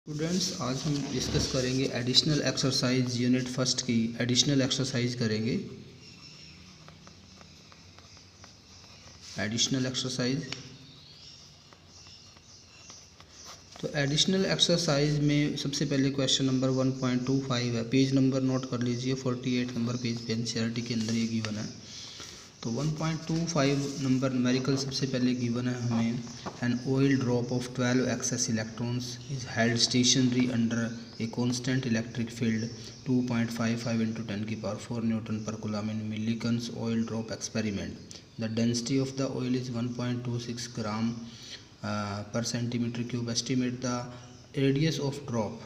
Students, आज हम discuss करेंगे एडिशनल एक्सरसाइज यूनिट फर्स्ट की एडिशनल एक्सरसाइज करेंगे। एडिशनल एक्सरसाइज तो एडिशनल एक्सरसाइज में सबसे पहले क्वेश्चन नंबर 1.25 है। पेज नंबर नोट कर लीजिए, 48 नंबर पेज पे एनसीईआरटी के अंदर ये गिवन है। तो 1.25 नंबर न्यूमेरिकल सबसे पहले गिवन है हमें। An oil drop of 12 access electrons is held stationery under a constant electric field 2.55 × 10⁴ Newton पर coulomb in मिलीकन्स oil drop experiment. The density of the oil is 1.26 ग्राम पर centimetre cube. Estimate the radius of drop.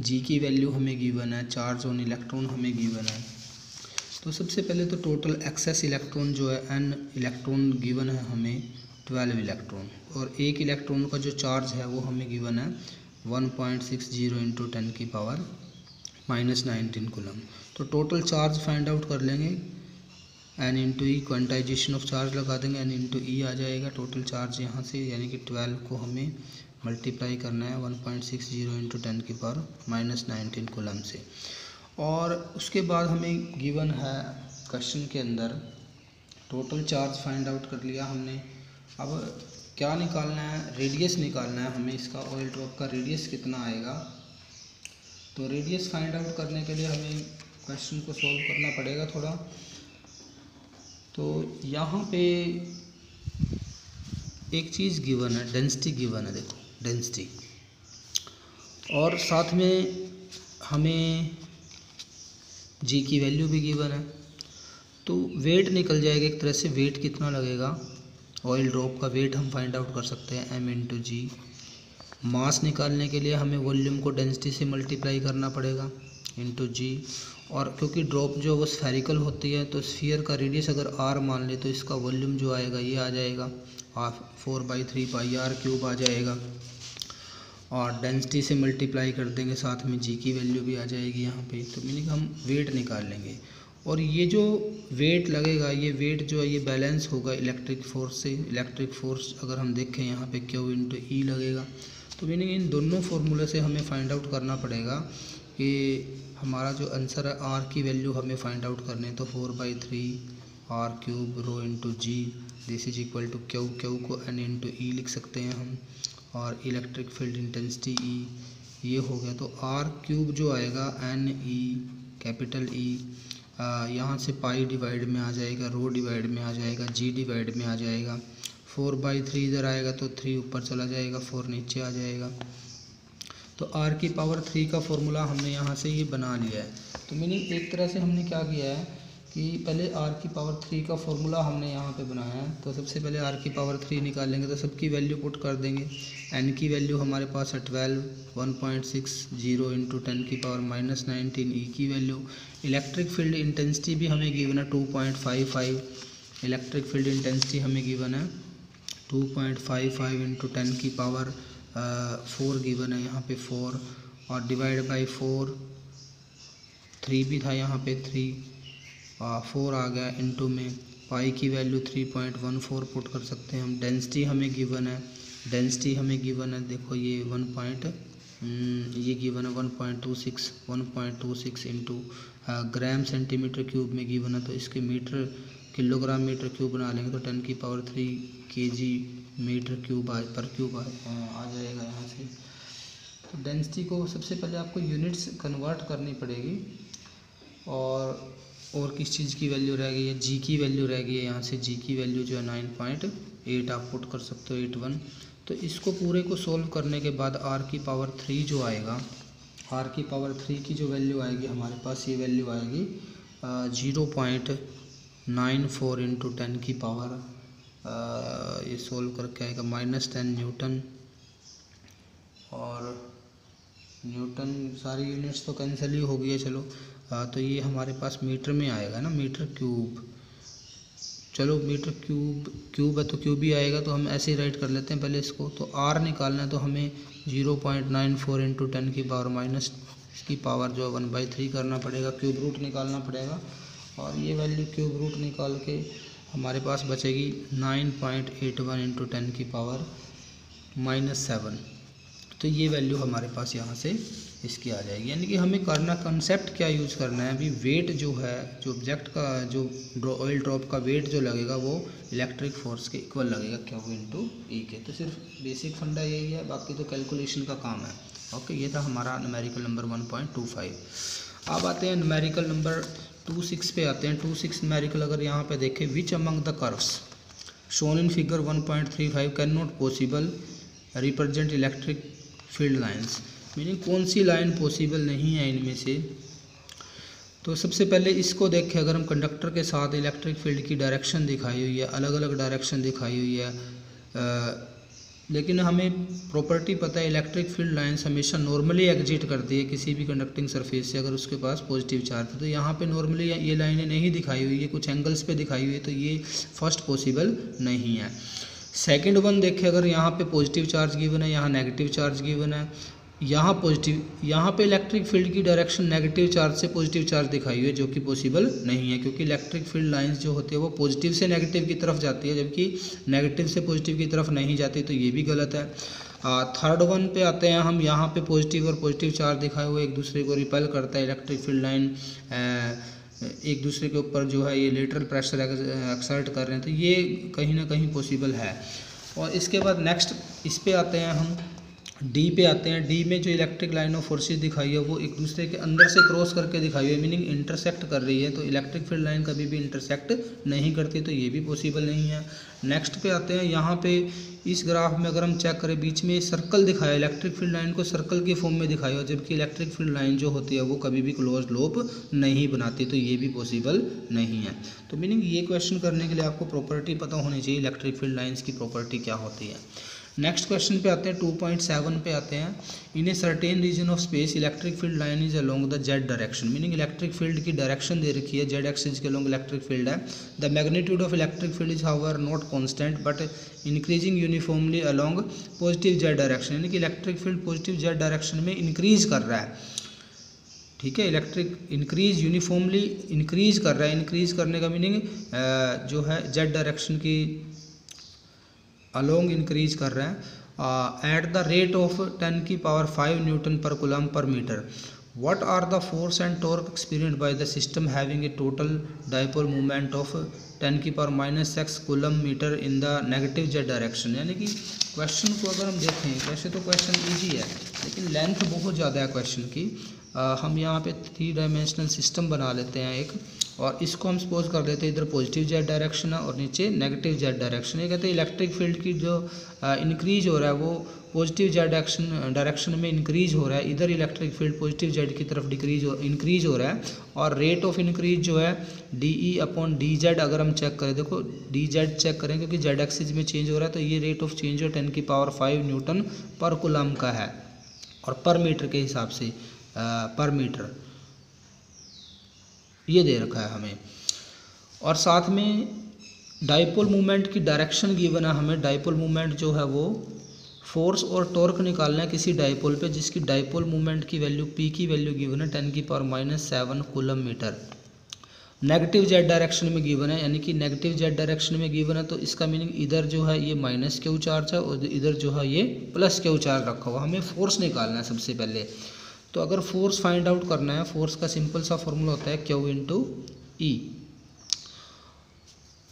जी की value हमें given है, charge on electron हमें given है। तो सबसे पहले तो टोटल एक्सेस इलेक्ट्रॉन जो है एन इलेक्ट्रॉन गिवन है हमें 12 इलेक्ट्रॉन, और एक इलेक्ट्रॉन का जो चार्ज है वो हमें गिवन है 1.60 × 10⁻⁻19 कूलम। तो टोटल चार्ज फाइंड आउट कर लेंगे, N into E quantization of charge लगा देंगे, एन इंटू ई आ जाएगा टोटल चार्ज यहाँ से, यानी कि 12 को हमें मल्टीप्लाई करना है 1.60 × 10⁻⁻19 कूलम से। और उसके बाद हमें गिवन है क्वेश्चन के अंदर टोटल चार्ज फाइंड आउट कर लिया हमने। अब क्या निकालना है, रेडियस निकालना है हमें, इसका ऑयल ड्रॉप का रेडियस कितना आएगा। तो रेडियस फाइंड आउट करने के लिए हमें क्वेश्चन को सॉल्व करना पड़ेगा थोड़ा। तो यहाँ पे एक चीज़ गिवन है, डेंसिटी गिवन है, देखो डेंसिटी, और साथ में हमें जी की वैल्यू भी गिवन है। तो वेट निकल जाएगा एक तरह से, वेट कितना लगेगा, ऑयल ड्रॉप का वेट हम फाइंड आउट कर सकते हैं एम इंटू जी। मास निकालने के लिए हमें वॉल्यूम को डेंसिटी से मल्टीप्लाई करना पड़ेगा इंटू जी। और क्योंकि ड्रॉप जो वो स्फेरिकल होती है, तो स्फीयर का रेडियस अगर आर मान ले तो इसका वॉल्यूम जो आएगा ये आ जाएगा 4/3πr³ आ जाएगा, और डेंसिटी से मल्टीप्लाई कर देंगे, साथ में जी की वैल्यू भी आ जाएगी यहाँ पे। तो मीनिंग हम वेट निकाल लेंगे, और ये जो वेट लगेगा, ये वेट जो है ये बैलेंस होगा इलेक्ट्रिक फोर्स से। इलेक्ट्रिक फोर्स अगर हम देखें यहाँ पे Q इंटू ई लगेगा। तो मीनिंग इन दोनों फार्मूले से हमें फाइंड आउट करना पड़ेगा कि हमारा जो आंसर है आर की वैल्यू हमें फाइंड आउट करनी है। तो 4/3r³ rho into G, this is equal to Q को एन इंटू ई लिख सकते हैं हम, और इलेक्ट्रिक फील्ड इंटेंसिटी ई ये हो गया। तो r³ जो आएगा एन ई कैपिटल ई, यहाँ से पाई डिवाइड में आ जाएगा, रो डिवाइड में आ जाएगा, जी डिवाइड में आ जाएगा। 4/3 इधर आएगा तो 3 ऊपर चला जाएगा, 4 नीचे आ जाएगा। तो r⁻³ का फॉर्मूला हमने यहाँ से ये बना लिया है। तो मीनिंग एक तरह से हमने क्या किया है कि पहले r⁻³ का फॉर्मूला हमने यहाँ पे बनाया है। तो सबसे पहले r⁻³ निकालेंगे, तो सबकी वैल्यू पुट कर देंगे। n की वैल्यू हमारे पास है 12, 1.60 × 10⁻⁻19 ई की वैल्यू। इलेक्ट्रिक फील्ड इंटेंसिटी भी हमें गिवन है 2.55, इलेक्ट्रिक फील्ड इंटेंसिटी हमें गिवन है 2.55 × 10⁻⁴ गिवन है यहाँ पे 4, और डिवाइड बाई 4, 3 भी था यहाँ पे 3, 4 आ गया इंटू में पाई की वैल्यू 3.14 पुट कर सकते हैं हम। डेंसिटी हमें गिवन है, देखो ये ये गिवन है 1.26 इंटू ग्राम सेंटीमीटर क्यूब में गिवन है। तो इसके मीटर किलोग्राम मीटर क्यूब बना लेंगे तो 10⁻³ kg मीटर क्यूब पर क्यूब आ जाएगा यहाँ से। तो डेंसिटी को सबसे पहले आपको यूनिट्स कन्वर्ट करनी पड़ेगी, और किस चीज़ की वैल्यू रह गई है, जी की वैल्यू रह गई है। यहाँ से जी की वैल्यू जो है 9.8 आप पुट कर सकते हो, 81। तो इसको पूरे को सोल्व करने के बाद r⁻³ जो आएगा, r⁻³ की जो वैल्यू आएगी हमारे पास, ये वैल्यू आएगी 0.94 इंटू 10⁻, ये सोल्व करके आएगा -10 न्यूटन। और न्यूटन सारी यूनिट्स तो कैंसिल ही हो गई है, चलो। तो ये हमारे पास मीटर में आएगा ना, मीटर क्यूब। चलो मीटर क्यूब है तो क्यूब ही आएगा, तो हम ऐसे ही राइट कर लेते हैं पहले इसको। तो r निकालना है तो हमें 0.94 इंटू 10⁻⁻⁻ जो 1/3 करना पड़ेगा, क्यूब रूट निकालना पड़ेगा। और ये वैल्यू क्यूब रूट निकाल के हमारे पास बचेगी 9.81 इंटू 10⁻⁻⁷। तो ये वैल्यू हमारे पास यहाँ से इसकी आ जाएगी। यानी कि हमें करना कंसेप्ट क्या यूज़ करना है अभी, वेट जो है, जो ऑब्जेक्ट का जो ऑयल ड्रॉप का वेट जो लगेगा वो इलेक्ट्रिक फोर्स के इक्वल लगेगा Q इंटू ई के। तो सिर्फ बेसिक फंडा यही है, बाकी तो कैलकुलेशन का काम है। ओके, ये था हमारा न्यूमेरिकल नंबर 1.25। अब आते हैं न्यूमेरिकल नंबर 26 पे आते हैं। 26 न्यूमेरिकल अगर यहाँ पे देखें, which among the curves shown in figure 1.35 can not possible represent electric field lines, meaning कौन सी लाइन पॉसिबल नहीं है इनमें से। तो सबसे पहले इसको देखें, अगर हम कंडक्टर के साथ इलेक्ट्रिक फील्ड की डायरेक्शन दिखाई हुई है, अलग अलग डायरेक्शन दिखाई हुई है, लेकिन हमें प्रॉपर्टी पता है इलेक्ट्रिक फील्ड लाइंस हमेशा नॉर्मली एग्जिट करती है किसी भी कंडक्टिंग सरफेस से अगर उसके पास पॉजिटिव चार्ज है। तो यहाँ पे नॉर्मली ये लाइनें नहीं दिखाई हुई है, कुछ एंगल्स पे दिखाई हुई है, तो ये फर्स्ट पॉसिबल नहीं है। सेकंड वन देखें, अगर यहाँ पे पॉजिटिव चार्ज गिवन है, यहाँ नेगेटिव चार्ज गिवन है, यहाँ पॉजिटिव, यहाँ पे इलेक्ट्रिक फील्ड की डायरेक्शन नेगेटिव चार्ज से पॉजिटिव चार्ज दिखाई हुई है, जो कि पॉसिबल नहीं है, क्योंकि इलेक्ट्रिक फील्ड लाइंस जो होती है वो पॉजिटिव से नेगेटिव की तरफ जाती है, जबकि नेगेटिव से पॉजिटिव की तरफ नहीं जाती, तो ये भी गलत है। थर्ड वन पे आते हैं हम, यहाँ पे पॉजिटिव और पॉजिटिव चार्ज दिखाए हुए एक दूसरे को रिपेल करता है, इलेक्ट्रिक फील्ड लाइन एक दूसरे के ऊपर जो है ये लेटरल प्रेशर एक्सर्ट कर रहे हैं, तो ये कहीं ना कहीं पॉसिबल है। और इसके बाद नेक्स्ट इस पे आते हैं हम, डी पे आते हैं। डी में जो इलेक्ट्रिक लाइन ऑफ फोर्सेस दिखाई है वो एक दूसरे के अंदर से क्रॉस करके दिखाई हुई है, मीनिंग इंटरसेक्ट कर रही है, तो इलेक्ट्रिक फील्ड लाइन कभी भी इंटरसेक्ट नहीं करती, तो ये भी पॉसिबल नहीं है। नेक्स्ट पे आते हैं, यहाँ पे इस ग्राफ में अगर हम चेक करें, बीच में सर्कल दिखाया, इलेक्ट्रिक फील्ड लाइन को सर्कल की फॉर्म में दिखाया, जबकि इलेक्ट्रिक फील्ड लाइन जो होती है वो कभी भी क्लोज लूप नहीं बनाती, तो ये भी पॉसिबल नहीं है। तो मीनिंग ये क्वेश्चन करने के लिए आपको प्रॉपर्टी पता होनी चाहिए, इलेक्ट्रिक फील्ड लाइन्स की प्रॉपर्टी क्या होती है। नेक्स्ट क्वेश्चन पे आते हैं, 2.7 पे आते हैं। In a certain region of space electric field line is along the z direction, meaning electric field की डायरेक्शन दे रखी है, जेड एक्सिस के अलोंग इलेक्ट्रिक फील्ड है। The magnitude of electric field is however not constant but increasing uniformly along positive z direction, यानी कि electric field positive z direction में increase कर रहा है। ठीक है, इलेक्ट्रिक इंक्रीज यूनिफॉर्मली इंक्रीज कर रहा है, इंक्रीज करने का मीनिंग जो है जेड डायरेक्शन की अलोंग इंक्रीज कर रहा है एट द रेट ऑफ 10 की पावर 5 न्यूटन पर कूलम पर metre. What are the force and torque experienced by the system having a total dipole movement of 10 की power -6 coulomb metre in the negative Z direction. यानी कि question को अगर हम देखें, वैसे तो क्वेश्चन ईजी है लेकिन लेंथ बहुत ज़्यादा है क्वेश्चन की। हम यहाँ पे 3 डायमेंशनल सिस्टम बना लेते हैं एक, और इसको हम सपोज कर लेते हैं इधर पॉजिटिव जेड डायरेक्शन है और नीचे नेगेटिव जेड डायरेक्शन। ये कहते हैं इलेक्ट्रिक फील्ड की जो इंक्रीज हो रहा है वो पॉजिटिव जेड डायरेक्शन में इंक्रीज हो रहा है, इधर इलेक्ट्रिक फील्ड पॉजिटिव जेड की तरफ इंक्रीज हो रहा है, और रेट ऑफ इंक्रीज जो है DE/dz अगर हम चेक करें, देखो dz चेक करें क्योंकि जेड एक्सिस में चेंज हो रहा है, तो ये रेट ऑफ चेंज है 10 की पावर 5 न्यूटन पर कूलम का है, और पर मीटर के हिसाब से पर मीटर ये दे रखा है हमें। और साथ में डाइपोल मूवमेंट की डायरेक्शन गिवन है हमें। डाइपोल मूवमेंट जो है वो फोर्स और टॉर्क निकालना है किसी डाइपोल पे, जिसकी डाइपोल मूवमेंट की वैल्यू P की वैल्यू गिवन है 10 की power -7 coulomb metre. Negative Z direction में गिवन है, यानी कि नेगेटिव जेड डायरेक्शन में गिवन है, तो इसका मीनिंग इधर जो है ये -Q चार्ज है और इधर जो है ये +Q चार्ज रखा हुआ। हमें फोर्स निकालना है सबसे पहले। तो अगर फोर्स फाइंड आउट करना है, फोर्स का सिंपल सा फॉर्मूला होता है Q इंटू ई।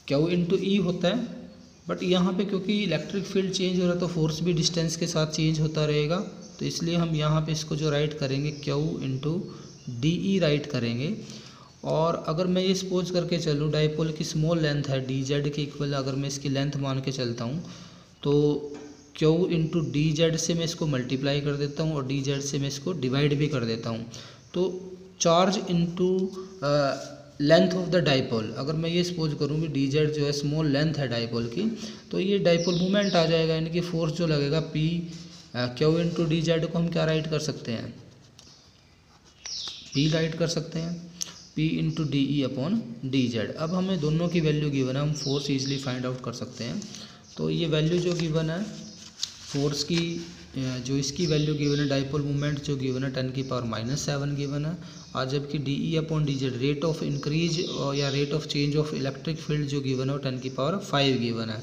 Q इंटू ई होता है, बट यहाँ पे क्योंकि इलेक्ट्रिक फील्ड चेंज हो रहा है तो फोर्स भी डिस्टेंस के साथ चेंज होता रहेगा, तो इसलिए हम यहाँ पे इसको जो राइट करेंगे Q इंटू DE राइट करेंगे। और अगर मैं ये सपोज करके चलूँ डाइपोल की स्मॉल लेंथ है dz के इक्वल, अगर मैं इसकी लेंथ मान के चलता हूँ तो Q इंटू dz से मैं इसको मल्टीप्लाई कर देता हूँ और dz से मैं इसको डिवाइड भी कर देता हूँ। तो charge into length of the dipole, अगर मैं ये सपोज करूँ कि dz जो है स्मॉल लेंथ है डाइपोल की, तो ये डाइपोल मूवमेंट आ जाएगा, यानी कि फोर्स जो लगेगा Q इंटू dz को हम क्या राइट कर सकते हैं, P राइट कर सकते हैं, P इंटू DE/dz। अब हमें दोनों की वैल्यू गिवन है, हम फोर्स ईजिली फाइंड आउट कर सकते हैं। तो ये वैल्यू जो गिवन है फोर्स की, जो इसकी वैल्यू गिवन है डाइपोल मूवमेंट जो गिवन है 10 की पावर -7 गिवन है, और जबकि DE/dz रेट ऑफ इंक्रीज या rate of change of electric field जो गिवन है वो 10 की पावर 5 गिवन है।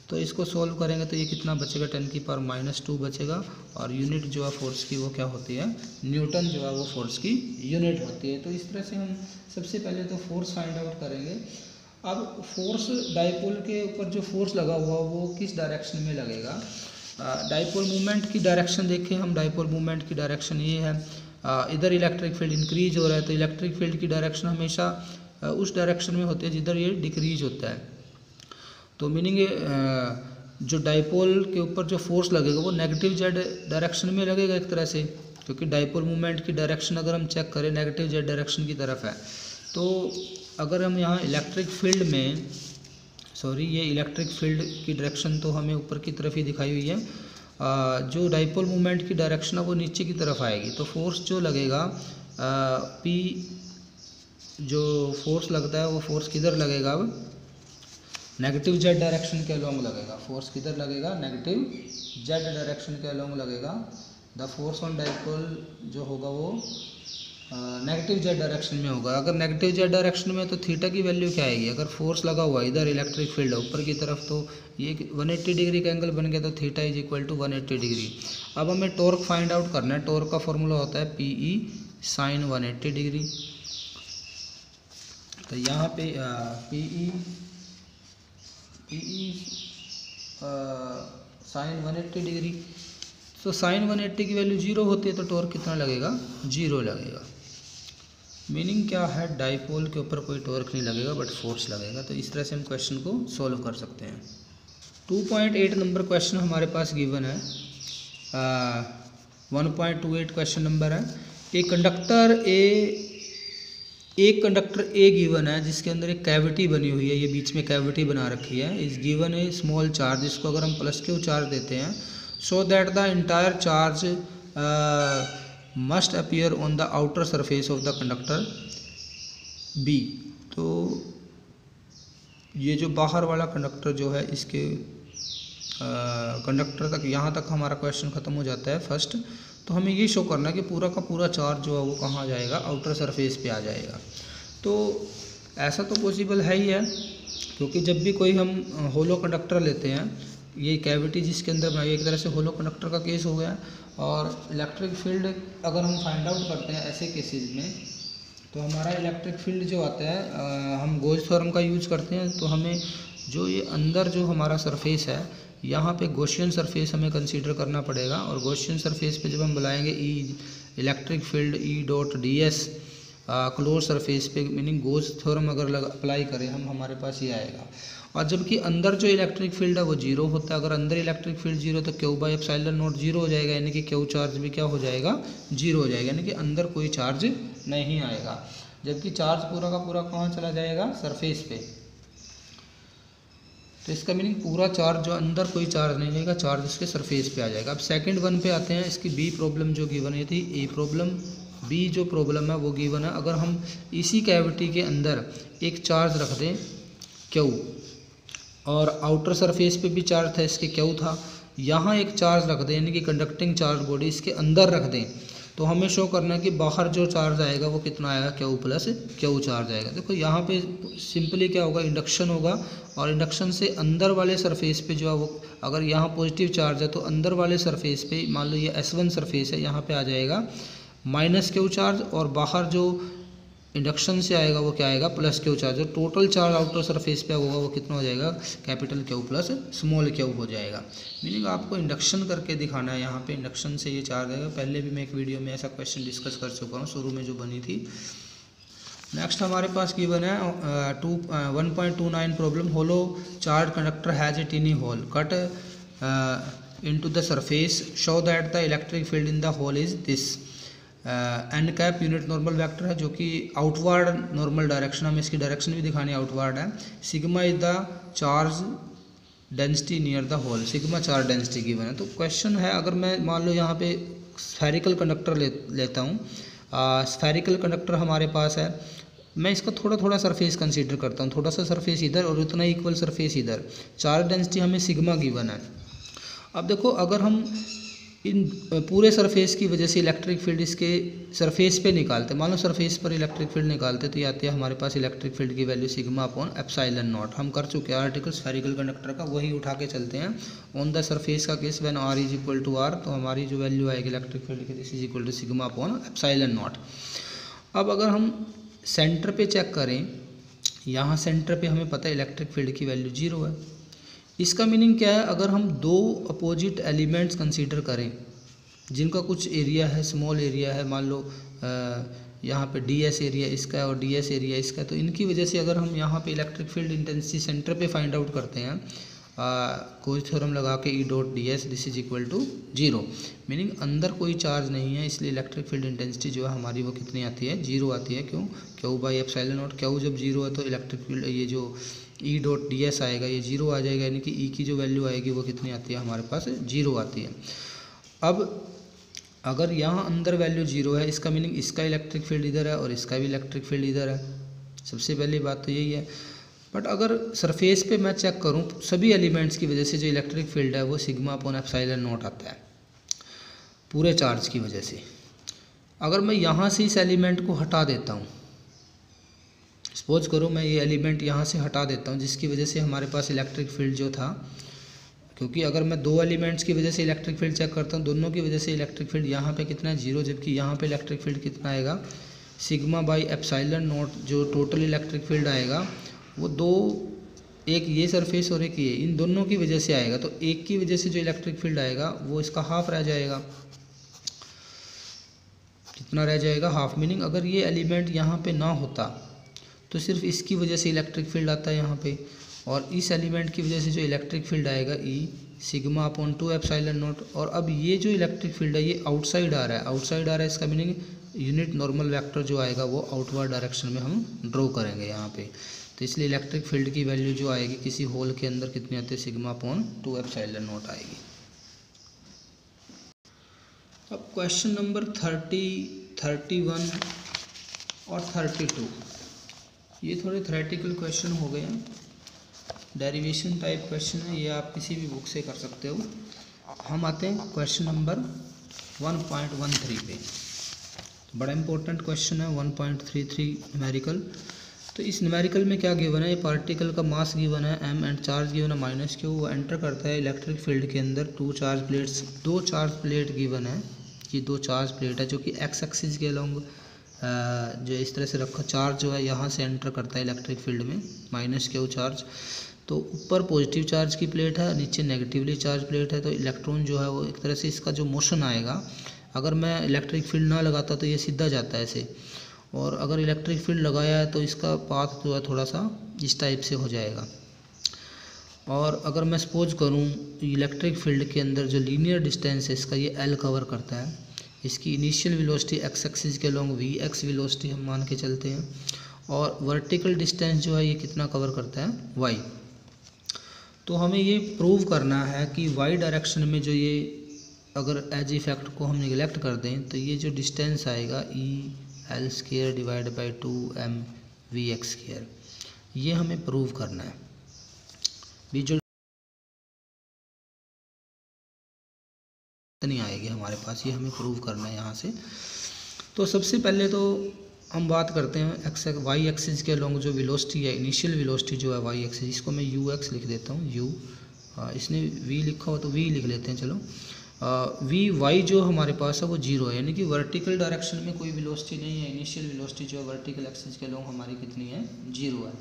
तो इसको सोल्व करेंगे तो ये कितना बचेगा, 10⁻⁻² बचेगा। और यूनिट जो है फोर्स की वो क्या होती है, न्यूटन जो है वो फोर्स की यूनिट होती है। तो इस तरह से हम सबसे पहले तो फोर्स फाइंड आउट करेंगे। अब फोर्स डाइपोल के ऊपर जो फोर्स लगा हुआ वो किस डायरेक्शन में लगेगा। डाइपोल मूवमेंट की डायरेक्शन देखें हम, डाइपोल मूवमेंट की डायरेक्शन ये है, इधर इलेक्ट्रिक फील्ड इंक्रीज हो रहा है तो इलेक्ट्रिक फील्ड की डायरेक्शन हमेशा उस डायरेक्शन में होती है जिधर ये डिक्रीज होता है। तो मीनिंग जो डाइपोल के ऊपर जो फोर्स लगेगा वो नेगेटिव जेड डायरेक्शन में लगेगा एक तरह से, क्योंकि डाइपोल मूवमेंट की डायरेक्शन अगर हम चेक करें नेगेटिव जेड डायरेक्शन की तरफ है। तो अगर हम यहाँ इलेक्ट्रिक फील्ड में, सॉरी ये इलेक्ट्रिक फील्ड की डायरेक्शन तो हमें ऊपर की तरफ ही दिखाई हुई है, जो डाइपोल मूवमेंट की डायरेक्शन है वो नीचे की तरफ आएगी। तो फोर्स जो लगेगा पी, जो फोर्स लगता है वो फोर्स किधर लगेगा, अब नेगेटिव जेड डायरेक्शन के अलोंग लगेगा। फोर्स किधर लगेगा, नेगेटिव जेड डायरेक्शन के अलोंग लगेगा। द फोर्स ऑन डाइपोल जो होगा वो नेगेटिव जेड डायरेक्शन में होगा। अगर नेगेटिव जेड डायरेक्शन में तो थीटा की वैल्यू क्या आएगी, अगर फोर्स लगा हुआ इधर इलेक्ट्रिक फील्ड ऊपर की तरफ तो ये 180 डिग्री का एंगल बन गया, तो theta is equal to 180 degree. अब हमें टॉर्क फाइंड आउट करना है। टॉर्क का फॉर्मूला होता है PE साइन 180 डिग्री। तो यहाँ पे PE साइन 180 डिग्री, तो साइन 180 की वैल्यू 0 होती है तो टॉर्क कितना लगेगा, 0 लगेगा। मीनिंग क्या है, डाइपोल के ऊपर कोई टॉर्क नहीं लगेगा बट फोर्स लगेगा। तो इस तरह से हम क्वेश्चन को सॉल्व कर सकते हैं। 2.8 नंबर क्वेश्चन हमारे पास गिवन है। 1.28 क्वेश्चन नंबर है। एक कंडक्टर ए गिवन है जिसके अंदर एक कैविटी बनी हुई है, ये बीच में कैविटी बना रखी है। इस गिवन है स्मॉल चार्ज, इसको अगर हम +Q चार्ज देते हैं, so that the entire charge must appear on the outer surface of the conductor B. तो ये जो बाहर वाला कंडक्टर जो है, इसके कंडक्टर तक, यहाँ तक हमारा क्वेश्चन ख़त्म हो जाता है फर्स्ट। तो हमें ये शो करना है कि पूरा का पूरा चार्ज जो है वो कहाँ जाएगा, आउटर सरफेस पे आ जाएगा। तो ऐसा तो पॉसिबल है ही है, क्योंकि जब भी कोई हम होलो कंडक्टर लेते हैं, ये कैविटी जिसके अंदर बनाई, एक तरह से होलो कंडक्टर का केस हो गया। और इलेक्ट्रिक फील्ड अगर हम फाइंड आउट करते हैं ऐसे केसेस में, तो हमारा इलेक्ट्रिक फील्ड जो आता है, हम गॉस थ्योरम का यूज करते हैं। तो हमें जो ये अंदर जो हमारा सरफेस है, यहाँ पे गॉसियन सरफेस हमें कंसीडर करना पड़ेगा। और गॉसियन सरफेस पे जब हम बुलाएंगे E electric field E.ds close surface पे, मीनिंग गॉस थ्योरम अगर अप्लाई करें हम, हमारे पास ये आएगा। और जबकि अंदर जो इलेक्ट्रिक फील्ड है वो 0 होता है। अगर अंदर इलेक्ट्रिक फील्ड 0 तो Q/ε0 0 हो जाएगा, यानी कि Q चार्ज भी क्या हो जाएगा, 0 हो जाएगा, यानी कि अंदर कोई चार्ज नहीं आएगा। जबकि चार्ज पूरा का पूरा कहाँ चला जाएगा, सरफेस पे। तो इसका मीनिंग पूरा चार्ज जो अंदर कोई चार्ज नहीं रहेगा, चार्ज इसके सरफेस पे आ जाएगा। अब सेकंड वन पे आते हैं। इसकी बी प्रॉब्लम जो गिवन है थी, ए प्रॉब्लम, बी जो प्रॉब्लम है वो गिवन है। अगर हम इसी कैविटी के अंदर एक चार्ज रख दें Q, और आउटर सरफेस पे भी चार्ज था, इसके Q था, यहाँ एक चार्ज रख दें, यानी कि कंडक्टिंग चार्ज बॉडी इसके अंदर रख दें, तो हमें शो करना है कि बाहर जो चार्ज आएगा वो कितना आएगा, Q+Q चार्ज आएगा। देखो यहाँ पे सिंपली क्या होगा, इंडक्शन होगा, और इंडक्शन से अंदर वाले सरफेस पे जो है वो, अगर यहाँ पॉजिटिव चार्ज है तो अंदर वाले सरफेस पे, मान लो ये S1 सरफेस है, यहाँ पे आ जाएगा -Q चार्ज, और बाहर जो इंडक्शन से आएगा वो क्या आएगा, +Q चार्ज। जो टोटल चार्ज आउटर सरफेस पे होगा वो कितना हो जाएगा, Q+Q हो जाएगा। मीनिंग आपको इंडक्शन करके दिखाना है। यहाँ पे इंडक्शन से ये चार्ज आएगा। पहले भी मैं एक वीडियो में ऐसा क्वेश्चन डिस्कस कर चुका हूँ, शुरू में जो बनी थी। नेक्स्ट हमारे पास गिवन है 1.29 problem. Hollow charge conductor has a tiny hole cut into the surface, show that the electric field in the hole is this. n unit normal vector है, जो कि आउटवर्ड नॉर्मल डायरेक्शन, हमें इसकी direction भी दिखानी outward है। Sigma is the charge density near the hole, sigma charge density given है। तो क्वेश्चन है, अगर मैं मान लो यहाँ पे स्फेरिकल कंडक्टर लेता हूँ, स्फेरिकल कंडक्टर हमारे पास है, मैं इसका थोड़ा थोड़ा सरफेस कंसीडर करता हूँ, थोड़ा सा सरफेस इधर और उतना इक्वल सरफेस इधर। चार्ज डेंसिटी हमें सिग्मा गिवन है। अब देखो, अगर हम इन पूरे सरफेस की वजह से इलेक्ट्रिक फील्ड इसके सरफेस पे निकालते, मान लो सरफेस पर इलेक्ट्रिक फील्ड निकालते तो ये आती है हमारे पास इलेक्ट्रिक फील्ड की value sigma upon epsilon not. हम कर चुके हैं आर्टिकल स्फेरिकल कंडक्टर का, वही उठा के चलते हैं। ऑन द सरफेस का case when r is equal to r, तो हमारी जो वैल्यू आएगी इलेक्ट्रिक फील्ड की this is equal to sigma upon epsilon naught. अब अगर हम सेंटर पे चेक करें, यहाँ सेंटर पे हमें पता है इलेक्ट्रिक फील्ड की वैल्यू 0 है। इसका मीनिंग क्या है, अगर हम दो अपोजिट एलिमेंट्स कंसीडर करें जिनका कुछ एरिया है, स्मॉल एरिया है, मान लो यहाँ पे ds एरिया इसका है और ds एरिया इसका है, तो इनकी वजह से अगर हम यहाँ पे इलेक्ट्रिक फील्ड इंटेंसिटी सेंटर पे फाइंड आउट करते हैं कोई थ्योरम लगा के E dot ds this is equal to 0, meaning अंदर कोई चार्ज नहीं है, इसलिए इलेक्ट्रिक फील्ड इंटेंसिटी जो है हमारी वो कितनी आती है, 0 आती है। क्यों? Q by epsilon not. Q जब 0 है तो इलेक्ट्रिक फील्ड ये जो E डॉट ds आएगा ये 0 आ जाएगा, यानी कि E की जो वैल्यू आएगी वो कितनी आती है हमारे पास, 0 आती है। अब अगर यहाँ अंदर वैल्यू 0 है, इसका मीनिंग इसका इलेक्ट्रिक फील्ड इधर है और इसका भी इलेक्ट्रिक फील्ड इधर है। सबसे पहली बात तो यही है। बट अगर सरफेस पे मैं चेक करूँ सभी एलिमेंट्स की वजह से जो इलेक्ट्रिक फील्ड है वो सिग्मा अपॉन एप्सिलॉन नॉट आता है पूरे चार्ज की वजह से। अगर मैं यहाँ से इस एलिमेंट को हटा देता हूँ, सपोज करो मैं ये एलिमेंट यहाँ से हटा देता हूँ जिसकी वजह से हमारे पास इलेक्ट्रिक फील्ड जो था, क्योंकि अगर मैं दो एलिमेंट्स की वजह से इलेक्ट्रिक फील्ड चेक करता हूँ, दोनों की वजह से इलेक्ट्रिक फील्ड यहाँ पे कितना है 0, जबकि यहाँ पे इलेक्ट्रिक फील्ड कितना आएगा सिग्मा बाई एप्सिलॉन नॉट। जो टोटल इलेक्ट्रिक फील्ड आएगा वो दो, एक ये सरफेस और एक ये, इन दोनों की वजह से आएगा। तो एक की वजह से जो इलेक्ट्रिक फील्ड आएगा वो इसका हाफ रह जाएगा। कितना रह जाएगा? हाफ। मीनिंग अगर ये एलिमेंट यहाँ पे ना होता तो सिर्फ इसकी वजह से इलेक्ट्रिक फील्ड आता है यहाँ पे, और इस एलिमेंट की वजह से जो इलेक्ट्रिक फील्ड आएगा E sigma upon 2 epsilon not. और अब ये जो इलेक्ट्रिक फील्ड है ये आउटसाइड आ रहा है, आउटसाइड आ रहा है, इसका मीनिंग यूनिट नॉर्मल वेक्टर जो आएगा वो आउटवर्ड डायरेक्शन में हम ड्रॉ करेंगे यहाँ पे। तो इसलिए इलेक्ट्रिक फील्ड की वैल्यू जो आएगी किसी होल के अंदर कितनी आती है, सिग्मा अपॉन 2 एप्सिलॉन नॉट आएगी। अब क्वेश्चन नंबर 30, 31 और 32 ये थोड़े थ्योरेटिकल क्वेश्चन हो गए हैं, डेरिवेशन टाइप क्वेश्चन है, ये आप किसी भी बुक से कर सकते हो। हम आते हैं क्वेश्चन नंबर 1.13 पे। बड़ा इंपॉर्टेंट क्वेश्चन है 1.33 न्यूमेरिकल। तो इस न्यूमेरिकल में क्या गिवन है, ये पार्टिकल का मास गिवन है m एंड चार्ज गिवन है -q। वो एंटर करता है इलेक्ट्रिक फील्ड के अंदर दो चार्ज प्लेट गिवन है। ये दो चार्ज प्लेट है जो कि x एक्सिस के अलोंग जो इस तरह से रखा, चार्ज जो है यहाँ से एंटर करता है इलेक्ट्रिक फील्ड में -q चार्ज। तो ऊपर पॉजिटिव चार्ज की प्लेट है, नीचे नेगेटिवली चार्ज प्लेट है। तो इलेक्ट्रॉन जो है वो एक तरह से इसका जो मोशन आएगा, अगर मैं इलेक्ट्रिक फील्ड ना लगाता तो ये सीधा जाता है ऐसे, और अगर इलेक्ट्रिक फील्ड लगाया है तो इसका पाथ जो है थोड़ा सा इस टाइप से हो जाएगा। और अगर मैं सपोज करूँ इलेक्ट्रिक फील्ड के अंदर जो लीनियर डिस्टेंस है इसका ये L कवर करता है, इसकी इनिशियल वेलोसिटी x एक्सिस के अलोंग vx वेलोसिटी हम मान के चलते हैं, और वर्टिकल डिस्टेंस जो है ये कितना कवर करता है, y। तो हमें ये प्रूव करना है कि y डायरेक्शन में जो ये अगर एज इफेक्ट को हम निगलेक्ट कर दें तो ये जो डिस्टेंस आएगा EL square divide by 2m vx square, ये हमें प्रूव करना है। जो नहीं आएगी हमारे पास, ये हमें प्रूव करना है यहाँ से। तो सबसे पहले तो हम बात करते हैं y एक्सिस के अलोंग जो वेलोसिटी है, इनिशियल वेलोसिटी जो है y एक्सिस, इसको मैं ux लिख देता हूँ, u। इसने v लिखा हो तो v लिख लेते हैं, चलो। vy जो हमारे पास है वो 0 है, यानी कि वर्टिकल डायरेक्शन में कोई वेलोसिटी नहीं है। इनिशियल वेलोसिटी जो है वर्टिकल एक्सिस के अलोंग हमारी कितनी है, 0 है।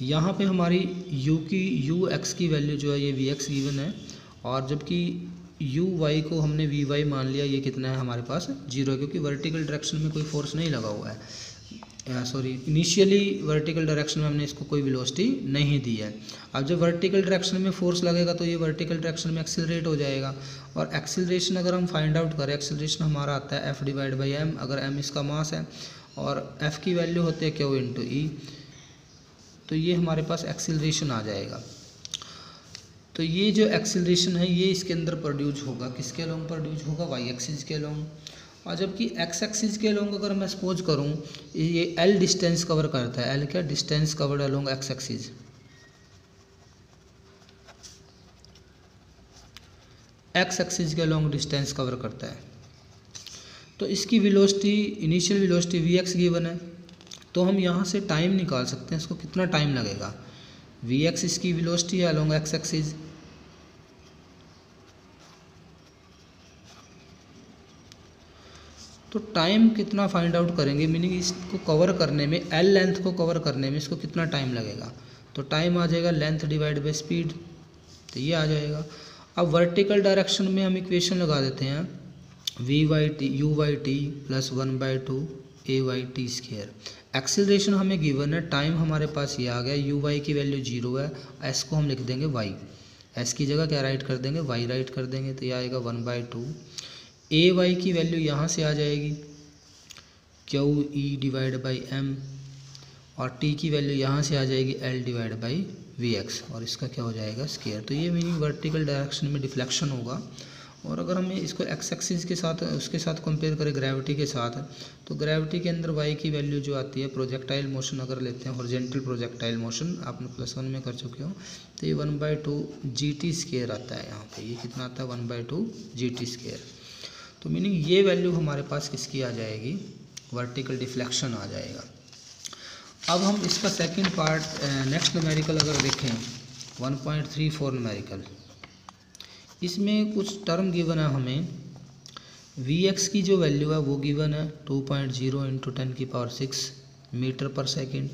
यहाँ पे हमारी ux की वैल्यू जो है ये vx गिवन है, और जबकि uy को हमने vy मान लिया, ये कितना है हमारे पास 0 है, क्योंकि वर्टिकल डायरेक्शन में कोई फोर्स नहीं लगा हुआ है। सॉरी, इनिशियली वर्टिकल डायरेक्शन में हमने इसको कोई वेलोसिटी नहीं दी है। अब जब वर्टिकल डायरेक्शन में फोर्स लगेगा तो ये वर्टिकल डायरेक्शन में एक्सेलरेट हो जाएगा, और एक्सेलरेशन अगर हम फाइंड आउट करें, एक्सेलरेशन हमारा आता है f डिवाइड बाई m, अगर m इसका मास है और f की वैल्यू होती है q इंटू ई, तो ये हमारे पास एक्सेलरेशन आ जाएगा। तो ये जो एक्सेलरेशन है ये इसके अंदर प्रोड्यूस होगा, किसके अलोंग प्रोड्यूस होगा, वाई एक्सिस के अलोंग। और जबकि एक्स एक्सिस के अलोंग अगर मैं सपोज करूँ ये L डिस्टेंस कवर करता है, L क्या distance covered along X axis, X axis के लॉन्ग डिस्टेंस कवर करता है। तो इसकी velocity, initial velocity V X given है, तो हम यहाँ से टाइम निकाल सकते हैं, इसको कितना टाइम लगेगा। वी एक्स इसकी वेलोसिटी है अलॉन्ग एक्स एक्सिस, तो टाइम कितना फाइंड आउट करेंगे, मीनिंग इसको कवर करने में, एल लेंथ को कवर करने में इसको कितना टाइम लगेगा। तो टाइम आ जाएगा लेंथ डिवाइड बाई स्पीड, तो ये आ जाएगा। अब वर्टिकल डायरेक्शन में हम इक्वेशन लगा देते हैं, V Y T U Y T plus 1/2 A Y T square. Acceleration हमें गिवन है, टाइम हमारे पास ये आ गया, यू वाई की वैल्यू 0 है, एस को हम लिख देंगे वाई, एस की जगह क्या राइट कर देंगे, वाई राइट कर देंगे, तो ये आएगा 1/2। ए वाई की वैल्यू यहाँ से आ जाएगी Q E divide by M, और टी की वैल्यू यहाँ से आ जाएगी L divide by V X, और इसका क्या हो जाएगा स्क्वायर। तो ये मीनिंग वर्टिकल डायरेक्शन में डिफ्लेक्शन होगा। और अगर हमें इसको एक्स एक्सिस के साथ, उसके साथ कंपेयर करें ग्रेविटी के साथ, तो ग्रेविटी के अंदर वाई की वैल्यू जो आती है, प्रोजेक्टाइल मोशन अगर लेते हैं, हॉरिजॉन्टल प्रोजेक्टाइल मोशन आपने +1 में कर चुके हो, तो ये 1/2 जी टी स्क्वायर आता है। यहाँ पे ये कितना आता है 1/2 जी टी स्क्वायर। तो मीनिंग ये वैल्यू हमारे पास किसकी आ जाएगी, वर्टिकल डिफ्लेक्शन आ जाएगा। अब हम इसका सेकंड पार्ट नेक्स्ट न्यूमेरिकल अगर देखें 1.34 न्यूमेरिकल, इसमें कुछ टर्म गिवन है हमें। वी एक्स की जो वैल्यू है वो गिवन है 2.0 × 10⁶ मीटर पर सेकेंड।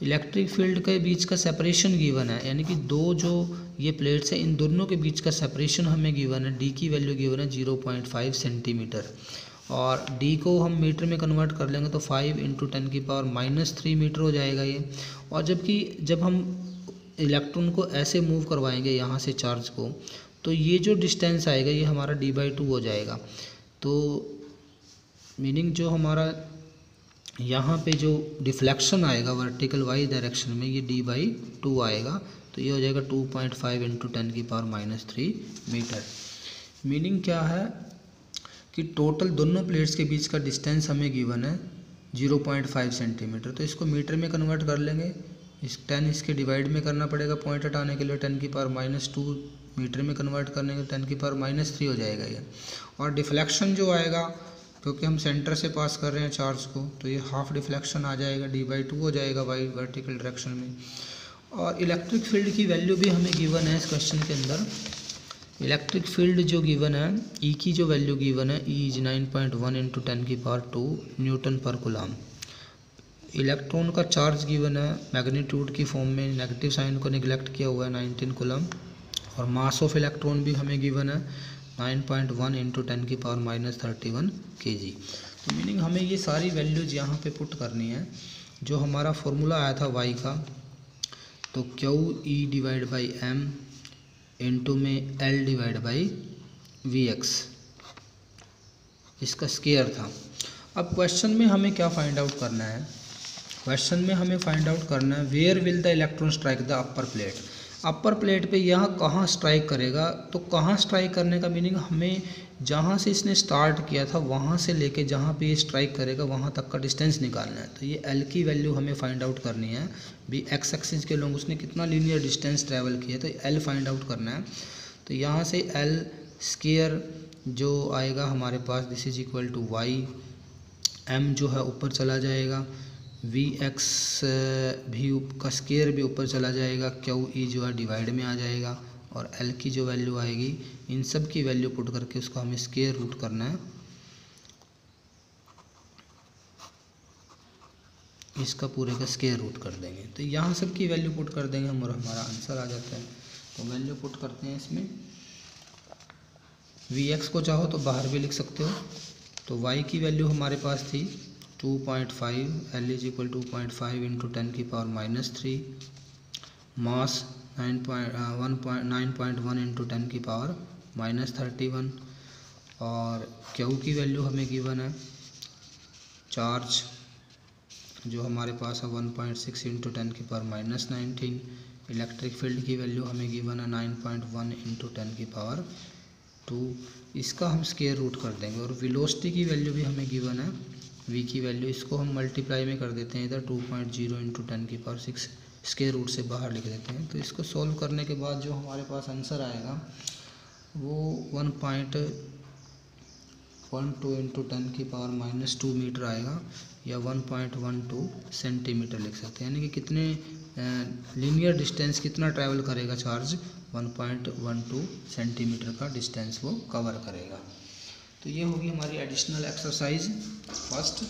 इलेक्ट्रिक फील्ड के बीच का सेपरेशन गिवन है, यानी कि दो जो ये प्लेट्स हैं इन दोनों के बीच का सेपरेशन हमें गिवन है, डी की वैल्यू गिवन है 0.5 सेंटीमीटर, और डी को हम मीटर में कन्वर्ट कर लेंगे तो 5 × 10⁻³ मीटर हो जाएगा ये। और जब हम इलेक्ट्रॉन को ऐसे मूव करवाएंगे यहाँ से चार्ज को, तो ये जो डिस्टेंस आएगा ये हमारा d/2 हो जाएगा। तो मीनिंग जो हमारा यहाँ पे जो डिफ्लेक्शन आएगा वर्टिकल वाई डायरेक्शन में, ये d/2 आएगा, तो ये हो जाएगा 2.5 × 10⁻³ मीटर। मीनिंग क्या है कि टोटल दोनों प्लेट्स के बीच का डिस्टेंस हमें गिवन है 0.5 सेंटीमीटर, तो इसको मीटर में कन्वर्ट कर लेंगे, इस 10 इसके डिवाइड में करना पड़ेगा पॉइंट हटाने के लिए, 10⁻², मीटर में कन्वर्ट करने के 10⁻³ हो जाएगा ये। और डिफ्लेक्शन जो आएगा, क्योंकि हम सेंटर से पास कर रहे हैं चार्ज को, तो ये हाफ डिफ्लेक्शन आ जाएगा, d/2 हो जाएगा वाई वर्टिकल डायरेक्शन में। और इलेक्ट्रिक फील्ड की वैल्यू भी हमें गिवन है इस क्वेश्चन के अंदर। इलेक्ट्रिक फील्ड जो गिवन है, ई की जो वैल्यू गिवन है, E = 9.1 × 10⁻²⁷ न्यूटन पर कूलम। इलेक्ट्रॉन का चार्ज गिवन है मैग्नीट्यूड की फॉर्म में, नेगेटिव साइन को निगलेक्ट किया हुआ है 19 कूलम, और मास ऑफ इलेक्ट्रॉन भी हमें गिवन है 9.1 × 10⁻31 kg। तो मीनिंग हमें ये सारी वैल्यूज यहाँ पे पुट करनी है। जो हमारा फॉर्मूला आया था वाई का, तो QE divide by M into में L divide by V X, इसका स्क्वायर था। अब क्वेश्चन में हमें क्या फाइंड आउट करना है, क्वेश्चन में हमें फाइंड आउट करना है where will the electron strike the upper plate. Upper plate पे यह कहाँ स्ट्राइक करेगा, तो कहाँ स्ट्राइक करने का मीनिंग हमें जहाँ से इसने स्टार्ट किया था वहाँ से लेके जहाँ पे ये स्ट्राइक करेगा वहाँ तक का डिस्टेंस निकालना है। तो ये L की वैल्यू हमें फाइंड आउट करनी है, भी एक्स एक्सिस के लोग उसने कितना लीनियर डिस्टेंस ट्रैवल किया, तो L फाइंड आउट करना है। तो यहाँ से L स्क्वायर जो आएगा हमारे पास, this is equal to y, M जो है ऊपर चला जाएगा, वी एक्स भी का स्क्वायर भी ऊपर चला जाएगा, QE जो है डिवाइड में आ जाएगा, और L की जो वैल्यू आएगी, इन सब की वैल्यू पुट करके उसको हमें स्क्वायर रूट करना है, इसका पूरे का स्क्वायर रूट कर देंगे। तो यहाँ सब की वैल्यू पुट कर देंगे हम और हमारा आंसर आ जाता है। तो वैल्यू पुट करते हैं इसमें, वी एक्स को चाहो तो बाहर भी लिख सकते हो। तो वाई की वैल्यू हमारे पास थी 2.5, L = 2.5 × 10⁻³ मास 9.1 × 10⁻31, और Q की वैल्यू हमें गिवन है, चार्ज जो हमारे पास है 1.6 × 10⁻19, इलेक्ट्रिक फील्ड की वैल्यू हमें गिवन है 9.1 × 10⁻², इसका हम स्क्वायर रूट कर देंगे। और वेलोसिटी की वैल्यू भी हमें गिवन है, v की वैल्यू, इसको हम मल्टीप्लाई में कर देते हैं, इधर 2.0 × 10⁻6 स्क्वायर रूट से बाहर लिख देते हैं। तो इसको सॉल्व करने के बाद जो हमारे पास आंसर आएगा वो 1.12 इंटू 10⁻⁻² मीटर आएगा, या 1.12 सेंटीमीटर लिख सकते हैं। यानी कि कितने लीनियर डिस्टेंस कितना ट्रैवल करेगा चार्ज, 1.12 सेंटीमीटर का डिस्टेंस वो कवर करेगा। तो ये होगी हमारी एडिशनल एक्सरसाइज फर्स्ट,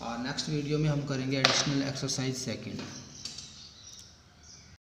और नेक्स्ट वीडियो में हम करेंगे एडिशनल एक्सरसाइज सेकंड।